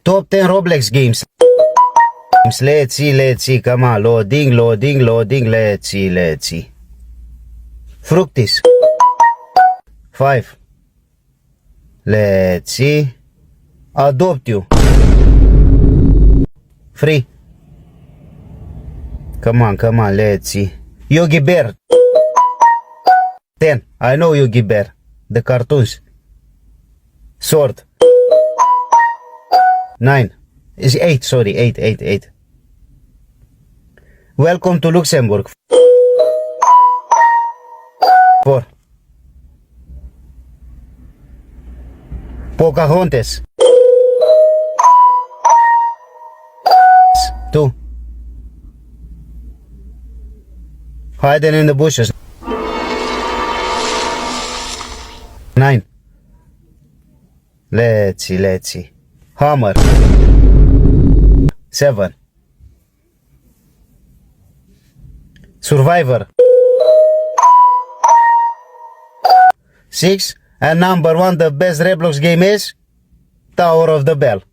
Top 10 Roblox games. Let's see, come on. Loading, let's see. Fructis. 5. Let's see. Adopt you. Free. Come on, let's see. Yogi Bear. 10. I know Yogi Bear. The cartoons. Sword. 9. Is 8, sorry, 8. Welcome to Luxembourg. 4. Pocahontas. 2. Hiding in the bushes. 9. Let's see. Hammer. 7. Survivor. 6. And number 1, the best Roblox game is Tower of the Bell.